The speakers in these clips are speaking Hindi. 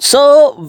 सो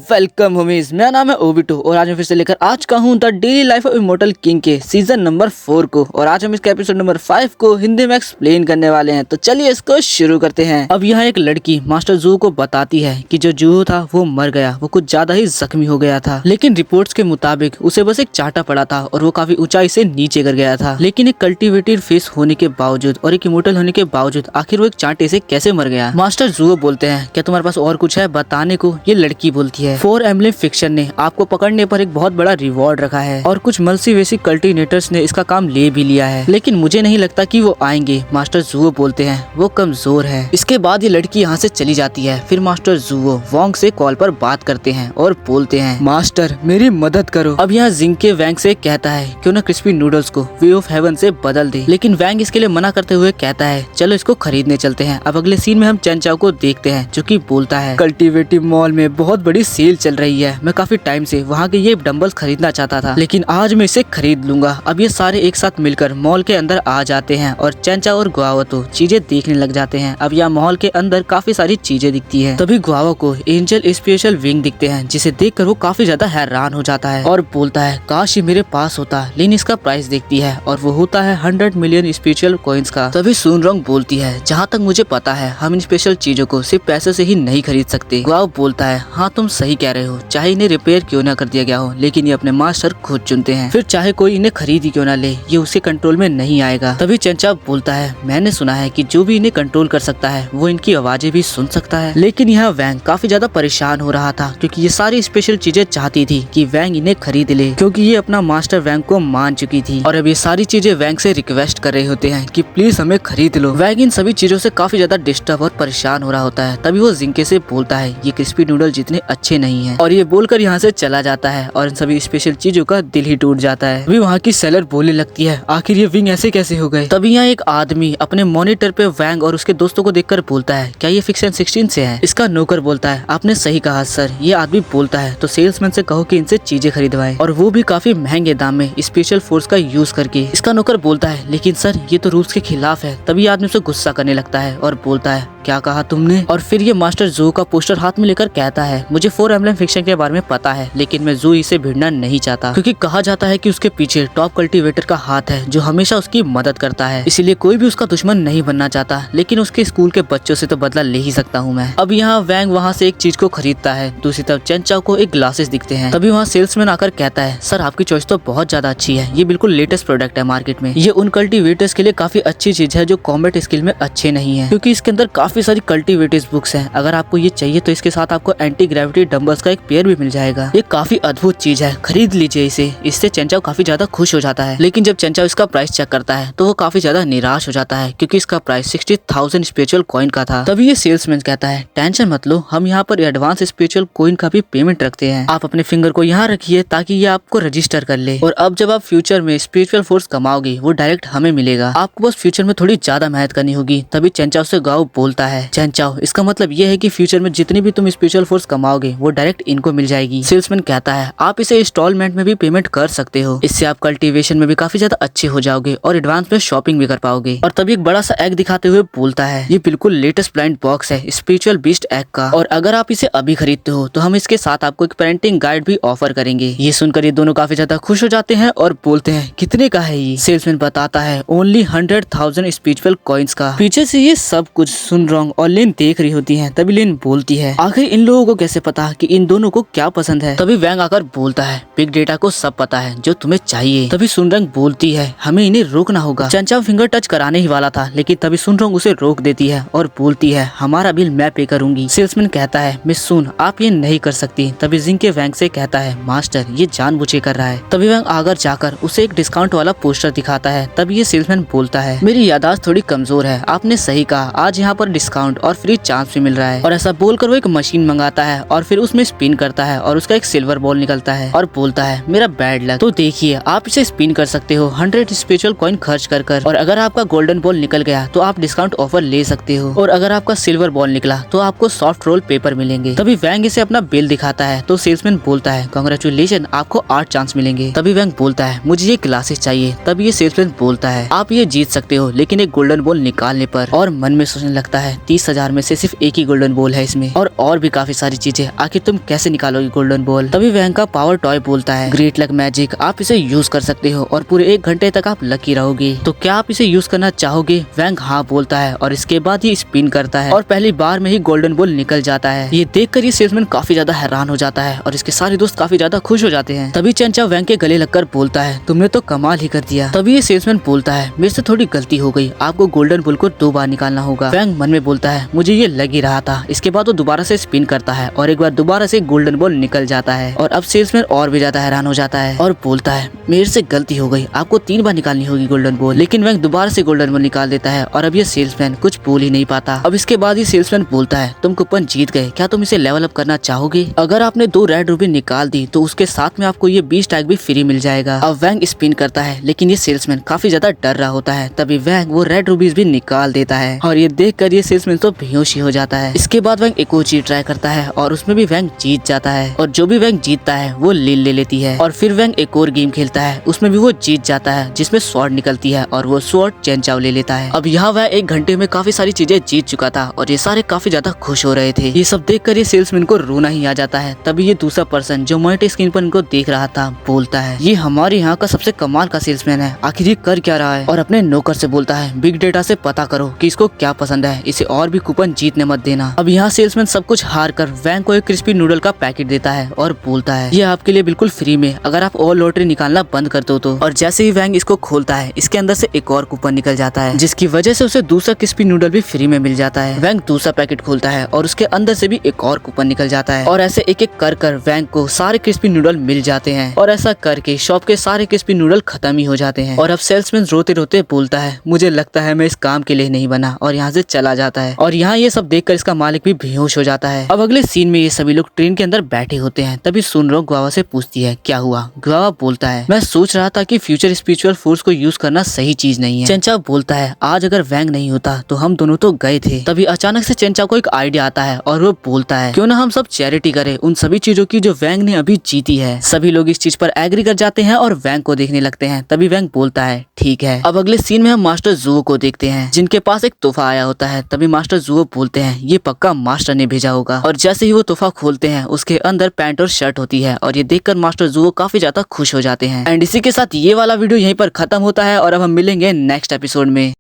वेलकम होमीज, मेरा नाम है ओबिटो और आज मैं फिर से लेकर आ चुका हूँ the daily life of immortal king के सीजन नंबर 4 को। और आज हम इसके एपिसोड नंबर 5 को हिंदी में एक्सप्लेन करने वाले हैं। तो चलिए इसको शुरू करते हैं। अब यहाँ एक लड़की मास्टर जू को बताती है कि जो जू था वो मर गया, वो कुछ ज्यादा ही जख्मी हो गया था, लेकिन रिपोर्ट्स के मुताबिक उसे बस एक चाटा पड़ा था और वो काफी ऊंचाई से नीचे गिर गया था। लेकिन एक कल्टिवेटेड फेस होने के बावजूद और एक इमॉर्टल होने के बावजूद आखिर वो एक चाटे से कैसे मर गया। मास्टर जू बोलते हैं, क्या तुम्हारे पास और कुछ है बताने को? ये लड़की बोलती है, 4 एम्बलम फिक्शन ने आपको पकड़ने पर एक बहुत बड़ा रिवॉर्ड रखा है और कुछ मल्टीवेसिक कल्टिनेटर्स ने इसका काम ले भी लिया है, लेकिन मुझे नहीं लगता कि वो आएंगे। मास्टर जूओ बोलते हैं, वो कमजोर है। इसके बाद ये लड़की यहाँ से चली जाती है। फिर मास्टर जूओ वोंग से कॉल पर बात करते हैं और बोलते हैं, मास्टर मेरी मदद करो। अब यहाँ जिंग के वैंग से कहता है क्यों ना क्रिस्पी नूडल्स को वे ऑफ हेवन से बदल दे, लेकिन वैंग इसके लिए मना करते हुए कहता है चलो इसको खरीदने चलते हैं। अब अगले सीन में हम चैन चाओ को देखते हैं जो कि बोलता है, कल्टिवेटिव मॉल में बहुत बड़ी सेल चल रही है, मैं काफी टाइम से वहाँ के ये डंबल्स खरीदना चाहता था, लेकिन आज मैं इसे खरीद लूंगा। अब ये सारे एक साथ मिलकर मॉल के अंदर आ जाते हैं और चैंचा और गुआवा तो चीजें देखने लग जाते हैं। अब यहाँ मॉल के अंदर काफी सारी चीजें दिखती है। तभी गुआवा को एंजल स्पेशल विंग दिखते हैं, जिसे देखकर वो काफी ज्यादा हैरान हो जाता है और बोलता है काश ये मेरे पास होता, लेकिन इसका प्राइस देखती है और वो होता है 100 मिलियन स्पेशल कॉइन्स का। तभी सुनरोंग बोलती है, जहाँ तक मुझे पता है हम इन स्पेशल चीजों को सिर्फ पैसे से ही नहीं खरीद सकते। गुआवा बोलता है, हाँ तुम सही कह रहे हो, चाहे इन्हें रिपेयर क्यों ना कर दिया गया हो, लेकिन ये अपने मास्टर खुद चुनते हैं। फिर चाहे कोई इन्हें खरीद ही क्यों ना ले, ये उसके कंट्रोल में नहीं आएगा। तभी चंचा बोलता है, मैंने सुना है कि जो भी इन्हें कंट्रोल कर सकता है वो इनकी आवाजें भी सुन सकता है। लेकिन यहाँ वैंग काफी ज्यादा परेशान हो रहा था, क्योंकि ये सारी स्पेशल चीजें चाहती थी कि वैंग इन्हें खरीद ले, क्योंकि ये अपना मास्टर वैंग को मान चुकी थी। और अब ये सारी चीजें वैंग से रिक्वेस्ट कर रहे होते हैं कि प्लीज हमें खरीद लो। वैंग इन सभी चीजों से काफी ज्यादा डिस्टर्ब और परेशान हो रहा होता है। तभी वो जिंके से बोलता है, ये क्रिस्पी नूडल जितने अच्छे नहीं है, और ये बोलकर यहाँ से चला जाता है और इन सभी स्पेशल चीजों का दिल ही टूट जाता है। अभी वहाँ की सेलर बोलने लगती है, आखिर ये विंग ऐसे कैसे हो गए। तभी यहाँ एक आदमी अपने मॉनिटर पे वैंग और उसके दोस्तों को देखकर बोलता है, क्या ये फिक्शन 16 से है? इसका नौकर बोलता है, आपने सही कहा सर। ये आदमी बोलता है, तो सेल्समैन से कहो कि इनसे चीजें खरीदवाए, और वो भी काफी महंगे दाम में स्पेशल फोर्स का यूज करके। इसका नौकर बोलता है, लेकिन सर ये तो रूल्स के खिलाफ है। तभी आदमी उसे गुस्सा करने लगता है और बोलता है, क्या कहा तुमने? और फिर ये मास्टर जू का पोस्टर हाथ में लेकर कहता है, मुझे 4 एम्बलम फिक्शन के बारे में पता है, लेकिन मैं जू से भिड़ना नहीं चाहता, क्योंकि कहा जाता है कि उसके पीछे टॉप कल्टीवेटर का हाथ है जो हमेशा उसकी मदद करता है, इसीलिए कोई भी उसका दुश्मन नहीं बनना चाहता, लेकिन उसके स्कूल के बच्चों से तो बदला ले ही सकता हूँ मैं। अब यहाँ वैंग वहाँ से एक चीज को खरीदता है। दूसरी तरफ चेंचाओ को एक ग्लासेस दिखते हैं। तभी वहाँ सेल्समैन आकर कहता है, सर आपकी चॉइस तो बहुत ज्यादा अच्छी है, ये बिल्कुल लेटेस्ट प्रोडक्ट है मार्केट में। ये उन कल्टीवेटर्स के लिए काफी अच्छी चीज है जो कॉम्बैट स्किल में अच्छे नहीं है, क्योंकि इसके अंदर काफी सारी कल्टीवेटर्स बुक्स हैं। अगर आपको ये चाहिए तो इसके साथ आपको एंटी ग्रेविटी डंबल्स का एक पेयर भी मिल जाएगा। ये काफी अद्भुत चीज है, खरीद लीजिए इसे। इससे चेंचाओ काफी ज्यादा खुश हो जाता है, लेकिन जब चेंचाओ इसका प्राइस चेक करता है तो वो काफी ज्यादा निराश हो जाता है, क्योंकि इसका प्राइस 60,000 स्पेशल कॉइन का था। तभी ये सेल्समैन कहता है, टेंशन मत लो, हम यहाँ पर एडवांस स्पेशल कॉइन का भी पेमेंट रखते हैं। आप अपने फिंगर को यहाँ रखिए ताकि ये आपको रजिस्टर कर ले, और अब जब आप फ्यूचर में स्पेशल फोर्स कमाओगे वो डायरेक्ट हमें मिलेगा। आपको बस फ्यूचर में थोड़ी ज्यादा मेहनत करनी होगी। तभी चेंचाओ से गाओ बोलता है, चेंचाओ इसका मतलब ये है कि फ्यूचर में जितनी भी तुम स्पेशल फोर्स कमाओगे वो डायरेक्ट इनको मिल जाएगी। सेल्समैन कहता है, आप इसे इंस्टॉलमेंट में भी पेमेंट कर सकते हो, इससे आप कल्टीवेशन में भी काफी ज्यादा अच्छे हो जाओगे और एडवांस में शॉपिंग भी कर पाओगे। और तभी एक बड़ा सा एग दिखाते हुए बोलता है, ये बिल्कुल लेटेस्ट ब्लाइंड बॉक्स है स्पिरिचुअल बीस्ट एग का, और अगर आप इसे अभी खरीदते हो तो हम इसके साथ आपको एक पेरेंटिंग गाइड भी ऑफर करेंगे। ये सुनकर ये दोनों काफी ज्यादा खुश हो जाते हैं और बोलते हैं, कितने का है ये? सेल्समैन बताता है, ओनली 100,000 स्पिरिचुअल कॉइन्स का। पीछे से ये सब कुछ सुनरोंग और लिन देख रही होती है। तभी लिन बोलती है, आखिर इन लोगों को कैसे पता कि इन दोनों को क्या पसंद है? तभी वैंग आकर बोलता है, बिग डेटा को सब पता है जो तुम्हें चाहिए। तभी सुनरोंग बोलती है, हमें इन्हें रोकना होगा। चंचा फिंगर टच कराने ही वाला था, लेकिन तभी सुनरोंग उसे रोक देती है और बोलती है, हमारा बिल मैं पे करूंगी। सेल्समैन कहता है, मिस सुन आप ये नहीं कर सकती। तभी जिंग के वैंग से कहता है, मास्टर ये जानबूझे कर रहा है। तभी वैंग आकर जाकर उसे एक डिस्काउंट वाला पोस्टर दिखाता है। तभी ये सेल्समैन बोलता है, मेरी याददाश्त थोड़ी कमजोर है, आपने सही कहा, आज यहाँ पर डिस्काउंट और फ्री चांस भी मिल रहा है। और ऐसा बोलकर वो एक मशीन मंगाता है और फिर उसमें स्पिन करता है और उसका एक सिल्वर बॉल निकलता है और बोलता है, मेरा बैड लक। तो देखिए आप इसे स्पिन कर सकते हो 100 स्पेशल कॉइन खर्च कर, और अगर आपका गोल्डन बॉल निकल गया तो आप डिस्काउंट ऑफर ले सकते हो, और अगर आपका सिल्वर बॉल निकला तो आपको सॉफ्ट रोल पेपर मिलेंगे। तभी वैंग इसे अपना बिल दिखाता है तो सेल्समैन बोलता है, कांग्रेचुलेशन आपको 8 चांस मिलेंगे। तभी वैंग बोलता है, मुझे ये ग्लासेस चाहिए। तभी ये सेल्समैन बोलता है, आप ये जीत सकते हो लेकिन एक गोल्डन बॉल निकालने पर। और मन में सोचने लगता है, 30,000 में से सिर्फ एक ही गोल्डन बॉल है इसमें, और भी काफी सारी चीजें, आखिर तुम कैसे निकालोगे गोल्डन बॉल। तभी वैंग का पावर टॉय बोलता है, ग्रेट लक मैजिक, आप इसे यूज कर सकते हो और पूरे 1 घंटे तक आप लकी रहोगे। तो क्या आप इसे यूज करना चाहोगे। वैंग हाँ बोलता है और इसके बाद ही स्पिन करता है और पहली बार में ही गोल्डन बॉल निकल जाता है। ये देखकर ये सेल्समैन काफी ज्यादा हैरान हो जाता है और इसके सारे दोस्त काफी ज्यादा खुश हो जाते हैं। तभी चेंचा वैंग के गले लगकर बोलता है, तुमने तो कमाल ही कर दिया। तभी ये सेल्समैन बोलता है, मेरे से थोड़ी गलती हो गई, आपको गोल्डन बॉल को 2 बार निकालना होगा। वैंग मन में बोलता है, मुझे ये लग ही रहा था। इसके बाद वो दोबारा से स्पिन करता है और एक बार दोबारा से गोल्डन बॉल निकल जाता है और अब सेल्समैन और भी ज्यादा हैरान हो जाता है और बोलता है, मेरे से गलती हो गई, आपको 3 बार निकालनी होगी गोल्डन बॉल। लेकिन वैंग दोबारा से गोल्डन बॉल निकाल देता है और अब ये सेल्समैन कुछ बोल ही नहीं पाता। अब इसके बाद ये सेल्समैन बोलता है, तुम कूपन जीत गए, क्या तुम इसे लेवल अप करना चाहोगे। अगर आपने 2 रेड रूबी निकाल दी तो उसके साथ में आपको ये 20 टैग भी फ्री मिल जाएगा। अब वैंग स्पिन करता है लेकिन ये सेल्समैन काफी ज्यादा डर रहा होता है। तभी वैंग वो रेड रूबीज भी निकाल देता है और ये देखकर ये सेल्समैन तो बेहोश ही हो जाता है। इसके बाद वैंग एक और चीज ट्राई करता है और उसमें भी वैंग जीत जाता है और जो भी वैंग जीतता है वो लील ले लेती है। और फिर वैंग एक और गेम खेलता है, उसमें भी वो जीत जाता है जिसमें स्वॉर्ड निकलती है और वो स्वॉर्ड चेंचाओ ले लेता है। अब यहाँ वह 1 घंटे में काफी सारी चीजें जीत चुका था और ये सारे काफी ज्यादा खुश हो रहे थे। ये सब देखकर ये सेल्समैन को रोना ही आ जाता है। तभी ये दूसरा पर्सन जो मॉनिटर स्क्रीन पर इनको देख रहा था बोलता है, ये हमारे यहाँ का सबसे कमाल का सेल्समैन है, आखिर ये कर क्या रहा है। और अपने नौकर से बोलता है, बिग डेटा से पता करो कि इसको क्या पसंद है, इसे और भी कूपन जीतने मत देना। अब यहाँ सेल्समैन सब कुछ हार कर वैंग को एक क्रिस्पी नूडल का पैकेट देता है और बोलता है, ये आपके लिए बिल्कुल फ्री में, अगर आप और लॉटरी निकालना बंद कर दो तो। और जैसे ही वैंग इसको खोलता है इसके अंदर से एक और कूपन निकल जाता है जिसकी वजह से उसे दूसरा क्रिस्पी नूडल भी फ्री में मिल जाता है। वैंग दूसरा पैकेट खोलता है और उसके अंदर से भी एक और कूपन निकल जाता है और ऐसे एक एक कर वैंग को सारे क्रिस्पी नूडल मिल जाते हैं और ऐसा करके शॉप के सारे क्रिस्पी नूडल खत्म ही हो जाते हैं। और अब सेल्समैन रोते रोते बोलता है, मुझे लगता है मैं इस काम के लिए नहीं बना, और यहाँ से चला जाता है। और यहाँ ये सब देखकर इसका मालिक भी बेहोश हो जाता है। अब अगले सीन में ये सभी लोग ट्रेन के अंदर बैठे होते हैं। तभी सुनरो गुआवा से पूछती है, क्या हुआ। गुआवा बोलता है, मैं सोच रहा था कि फ्यूचर स्पिरिचुअल फोर्स को यूज करना सही चीज नहीं है। चेंचा बोलता है, आज अगर वैंग नहीं होता तो हम दोनों तो गए थे। तभी अचानक से चेंचा को एक आइडिया आता है और वो बोलता है, क्यों ना हम सब चैरिटी करें उन सभी चीजों की जो वैंग ने अभी जीती है। सभी लोग इस चीज पर एग्री कर जाते हैं और वैंग को देखने लगते हैं। तभी वैंग बोलता है, ठीक है। अब अगले सीन में हम मास्टर जुओ को देखते हैं जिनके पास एक तोहफा आया होता है। तभी मास्टर जुओ बोलते हैं, ये पक्का मास्टर ने भेजा होगा। और जैसे ही वो तोहफा खोलते हैं उसके अंदर पैंट और शर्ट होती है और ये देखकर मास्टर जुओ काफी ज्यादा खुश हो जाते हैं। एंड इसी के साथ ये वाला वीडियो यहीं पर खत्म होता है और अब हम मिलेंगे नेक्स्ट एपिसोड में।